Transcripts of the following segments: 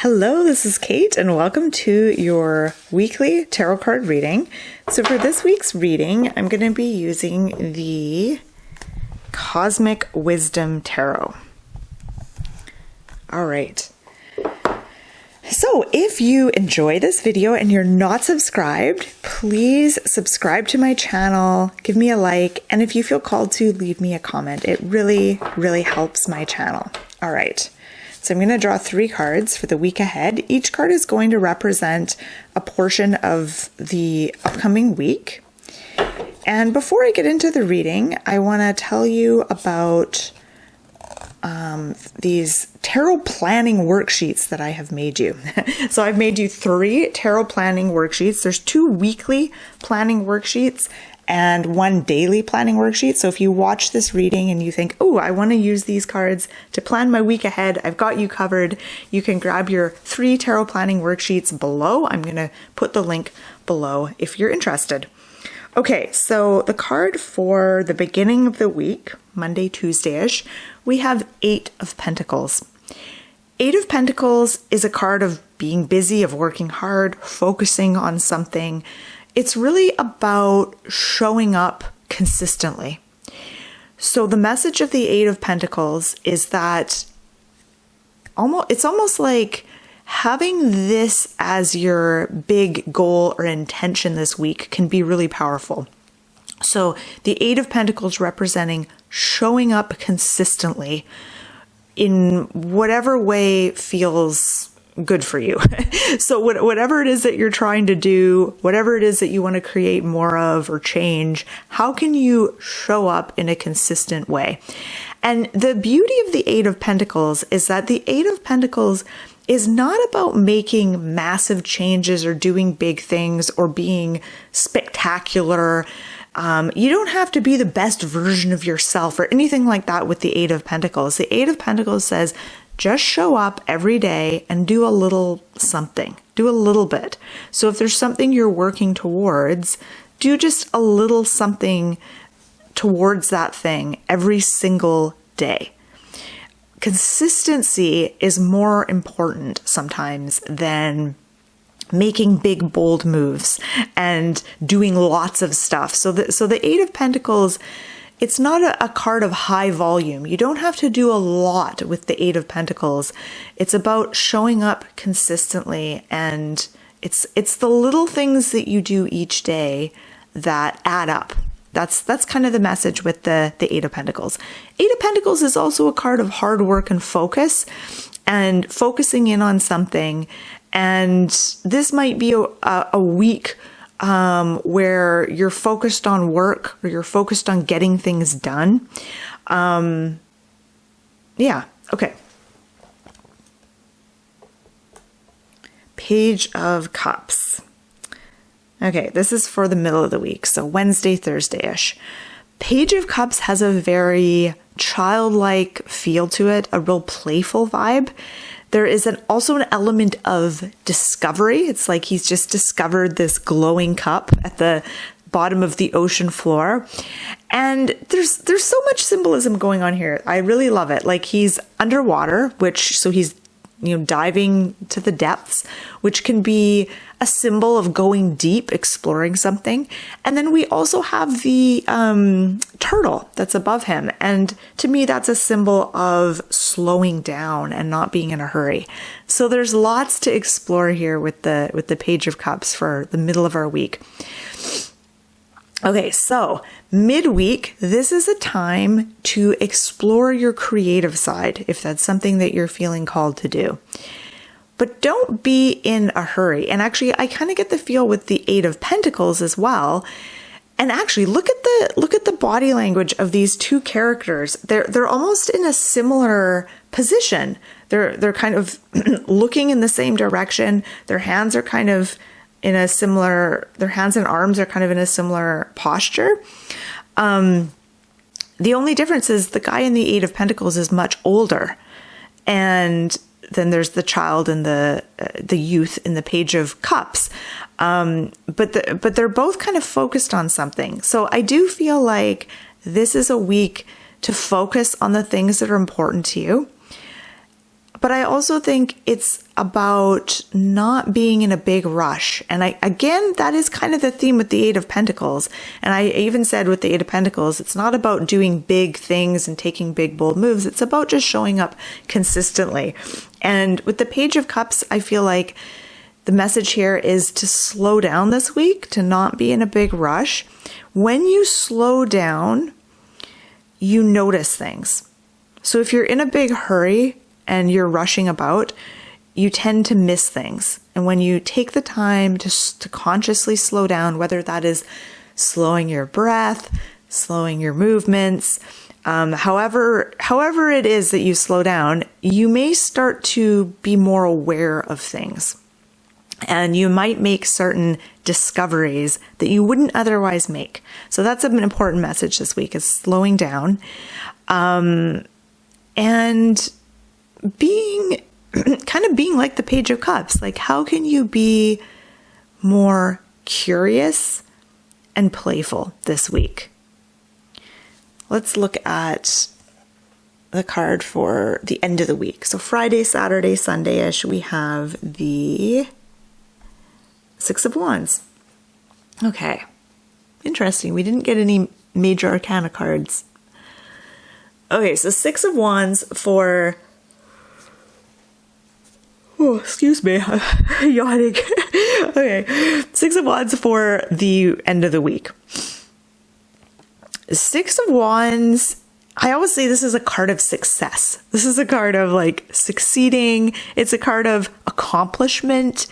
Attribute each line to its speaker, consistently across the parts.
Speaker 1: Hello, this is Kate, and welcome to your weekly tarot card reading. So for this week's reading, I'm going to be using the Cosmic Wisdom Tarot. All right. So if you enjoy this video and you're not subscribed, please subscribe to my channel, give me a like, and if you feel called to, leave me a comment. It really, really helps my channel. All right. So I'm going to draw 3 cards for the week ahead. Each card is going to represent a portion of the upcoming week. And before I get into the reading, I want to tell you about these tarot planning worksheets that I have made you. So I've made you 3 tarot planning worksheets. There's 2 weekly planning worksheets and 1 daily planning worksheet. So if you watch this reading and you think, oh, I want to use these cards to plan my week ahead, I've got you covered. You can grab your 3 tarot planning worksheets below. I'm going to put the link below if you're interested. Okay, so the card for the beginning of the week, Monday, Tuesday-ish, we have 8 of Pentacles. 8 of Pentacles is a card of being busy, of working hard, focusing on something. It's really about showing up consistently. So the message of the 8 of Pentacles is that it's almost like having this as your big goal or intention this week can be really powerful. So the 8 of Pentacles representing showing up consistently in whatever way feels good for you. So whatever it is that you're trying to do, whatever it is that you want to create more of or change, how can you show up in a consistent way? And the beauty of the 8 of Pentacles is that the 8 of Pentacles is not about making massive changes or doing big things or being spectacular. You don't have to be the best version of yourself or anything like that with the 8 of Pentacles. The 8 of Pentacles says, just show up every day and do a little something, do a little bit. So if there's something you're working towards, do just a little something towards that thing every single day. Consistency is more important sometimes than making big, bold moves and doing lots of stuff. So the 8 of Pentacles, it's not a card of high volume. You don't have to do a lot with the 8 of Pentacles. It's about showing up consistently, and it's the little things that you do each day that add up. That's kind of the message with the 8 of Pentacles. 8 of Pentacles is also a card of hard work and focus and focusing in on something. And this might be a week where you're focused on work or you're focused on getting things done. Yeah, okay. Page of Cups. Okay, this is for the middle of the week, so Wednesday, Thursday-ish. Page of Cups has a very childlike feel to it, a real playful vibe. There is also an element of discovery. It's like he's just discovered this glowing cup at the bottom of the ocean floor. And there's so much symbolism going on here. I really love it. Like he's underwater, so he's diving to the depths, which can be a symbol of going deep, exploring something. And then we also have the turtle that's above him. And to me, that's a symbol of slowing down and not being in a hurry. So there's lots to explore here with the Page of Cups for the middle of our week. Okay, so midweek, this is a time to explore your creative side, if that's something that you're feeling called to do. But don't be in a hurry. And actually, I kind of get the feel with the 8 of Pentacles as well. And actually, look at the body language of these 2 characters. They're almost in a similar position. They're kind of looking in the same direction. Their hands are kind of their hands and arms are kind of in a similar posture. The only difference is the guy in the 8 of Pentacles is much older. And then there's the child and the youth in the Page of Cups. But they're both kind of focused on something. So I do feel like this is a week to focus on the things that are important to you. But I also think it's about not being in a big rush. And again, that is kind of the theme with the Eight of Pentacles. And I even said with the Eight of Pentacles, it's not about doing big things and taking big, bold moves. It's about just showing up consistently. And with the Page of Cups, I feel like the message here is to slow down this week, to not be in a big rush. When you slow down, you notice things. So if you're in a big hurry and you're rushing about, you tend to miss things. And when you take the time to consciously slow down, whether that is slowing your breath, slowing your movements, however it is that you slow down, you may start to be more aware of things. And you might make certain discoveries that you wouldn't otherwise make. So that's an important message this week, is slowing down. And being like the Page of Cups. Like, how can you be more curious and playful this week? Let's look at the card for the end of the week. So Friday, Saturday, Sunday-ish, we have the Six of Wands. Okay. Interesting. We didn't get any major arcana cards. Okay, so Six of Wands for... Oh, excuse me. I'm yawning. Okay. Six of Wands for the end of the week. Six of Wands, I always say this is a card of success. This is a card of like succeeding. It's a card of accomplishment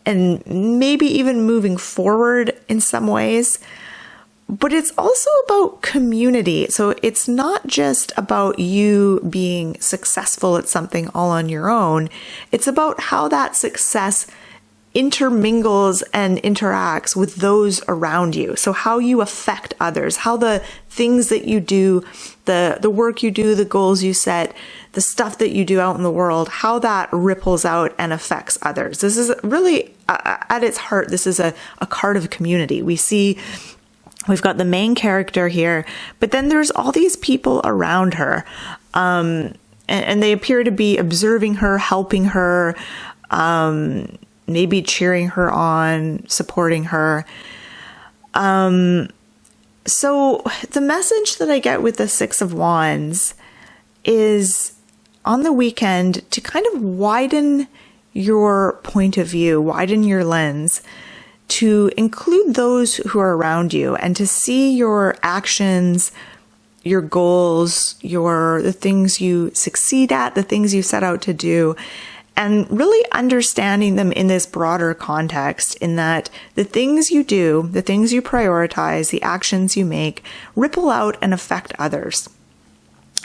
Speaker 1: and maybe even moving forward in some ways. But it's also about community. So it's not just about you being successful at something all on your own. It's about how that success intermingles and interacts with those around you. So how you affect others, how the things that you do, the work you do, the goals you set, the stuff that you do out in the world, how that ripples out and affects others. This is really, at its heart, this is a card of community. We've got the main character here, but then there's all these people around her. And they appear to be observing her, helping her, maybe cheering her on, supporting her. So the message that I get with the Six of Wands is on the weekend to kind of widen your point of view, widen your lens, to include those who are around you and to see your actions, your goals, the things you succeed at, the things you set out to do, and really understanding them in this broader context, in that the things you do, the things you prioritize, the actions you make ripple out and affect others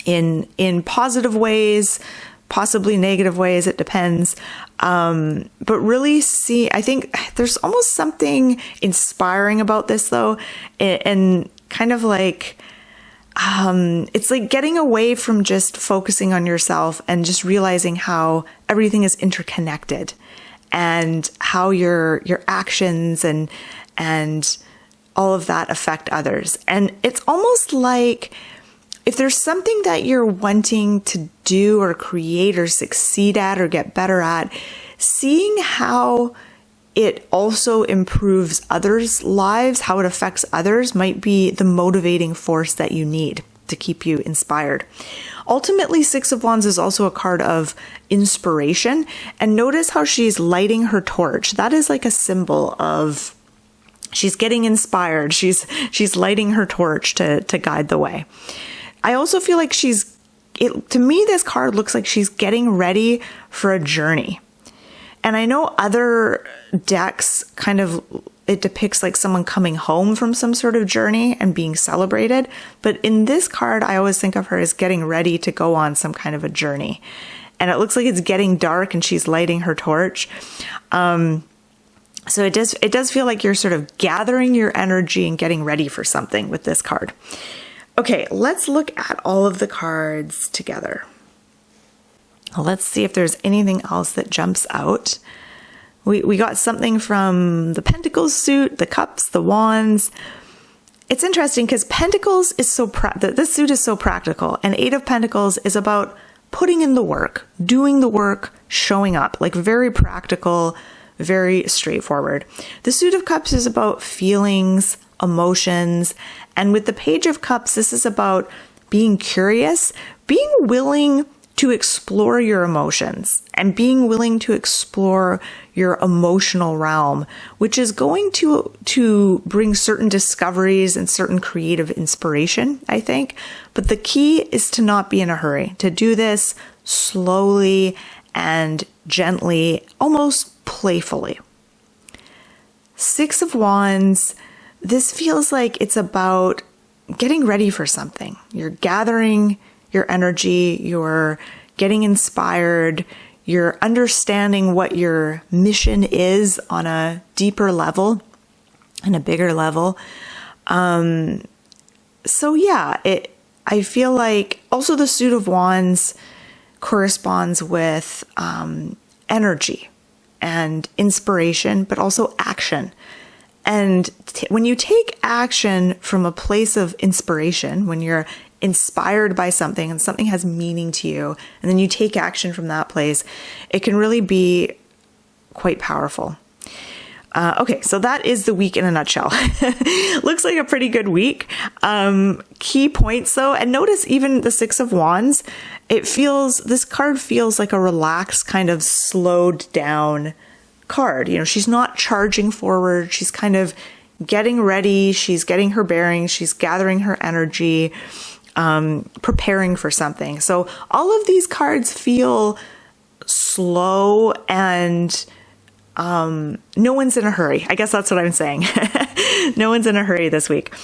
Speaker 1: in positive ways, possibly negative ways, it depends. But really I think there's almost something inspiring about this though, and kind of like, it's like getting away from just focusing on yourself and just realizing how everything is interconnected and how your actions and all of that affect others. And it's almost like if there's something that you're wanting to do or create or succeed at or get better at, seeing how it also improves others' lives, how it affects others, might be the motivating force that you need to keep you inspired. Ultimately, Six of Wands is also a card of inspiration. And notice how she's lighting her torch. That is like a symbol of she's getting inspired. She's lighting her torch to guide the way. I also feel like to me, this card looks like she's getting ready for a journey. And I know other decks it depicts like someone coming home from some sort of journey and being celebrated. But in this card, I always think of her as getting ready to go on some kind of a journey. And it looks like it's getting dark and she's lighting her torch. So it does feel like you're sort of gathering your energy and getting ready for something with this card. Okay, let's look at all of the cards together. Let's see if there's anything else that jumps out. We got something from the Pentacles suit, the Cups, the Wands. It's interesting because Pentacles is this suit is so practical, and Eight of Pentacles is about putting in the work, doing the work, showing up, like very practical, very straightforward. The Suit of Cups is about feelings, emotions, and with the Page of Cups, this is about being curious, being willing to explore your emotions and being willing to explore your emotional realm, which is going to bring certain discoveries and certain creative inspiration, I think. But the key is to not be in a hurry, to do this slowly and gently, almost playfully. Six of Wands, this feels like it's about getting ready for something. You're gathering your energy, you're getting inspired, you're understanding what your mission is on a deeper level and a bigger level. I feel like also the Suit of Wands corresponds with energy and inspiration, but also action. And when you take action from a place of inspiration, when you're inspired by something and something has meaning to you, and then you take action from that place, it can really be quite powerful. Okay, so that is the week in a nutshell. Looks like a pretty good week. Key points though, and notice even the Six of Wands, this card feels like a relaxed, kind of slowed down card. You know, she's not charging forward. She's kind of getting ready. She's getting her bearings. She's gathering her energy, preparing for something. So all of these cards feel slow and no one's in a hurry. I guess that's what I'm saying. No one's in a hurry this week.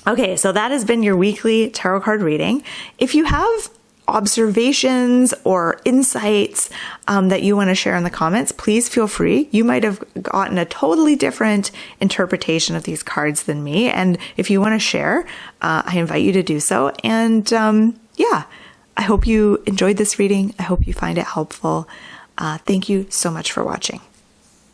Speaker 1: Okay, so that has been your weekly tarot card reading. If you have observations or insights that you want to share in the comments, please feel free. You might have gotten a totally different interpretation of these cards than me. And if you want to share, I invite you to do so. And I hope you enjoyed this reading. I hope you find it helpful. Thank you so much for watching.